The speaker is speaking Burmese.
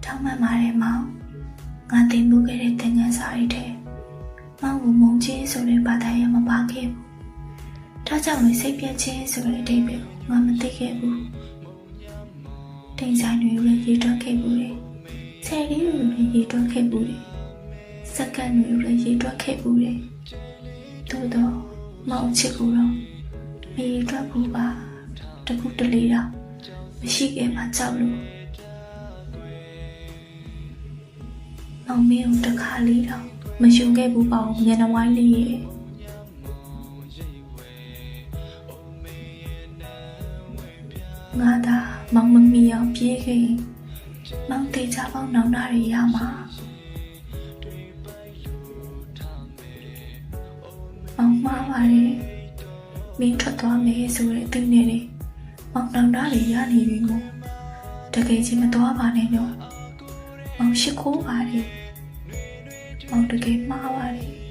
ထောက်မှန်ပါတယ်မောင်ငါတင်ပို့ခဲ့တဲ့သင်ခန်းစာတွေထဲမောင်ကိုမုန်းခြင်းဆိုတဲ့ဘာသာရပ်မပါခဲ့ဘူးဒါကြောင့်လေစိတ်ပြတ်ခြင်းဆိုတဲ့အဓိပ္ပာယ်ငါမသိခဲ့ဘူးတိမ်ဆိုင်တွေကိုလည်းရေးတွက်ခဲ့ဘူးလေဆယ်လေးတွေကိုလည်းရေးတွက်ခဲ့ဘူးလေစက္ကန့်တွေကိုလည်းရေးတွက်ခဲ့ဘူးလေသို့တော့မောင်ချစ်ကိုတော့မရေးတွက်ဘူးပါတခုတလေတော့မရှိခဲ့မှကြောက်လို့အောင်မင်းကိုတစ်ခါလေးတော့မယုံခဲ့ဘူးပေါ့မျက်နှာဝိုင်းလေးရဲ့ငါသာမောင်မမီအောင်ပြေးခဲ့မောင်တေချာပေါင်းနောင်နာတွေရမှာမောင်မှားပါတယ်မင်းထွက်သွားမယ်ဆိုတဲ့အသိနဲ့လေမောင်နောင်နာတွေရနေပြီမို့တကယ်ချင်းမသွားပါနဲ့ညောမောင်ရှိခိုးပါတယ်မောင်တကယ်မှားပါတယ်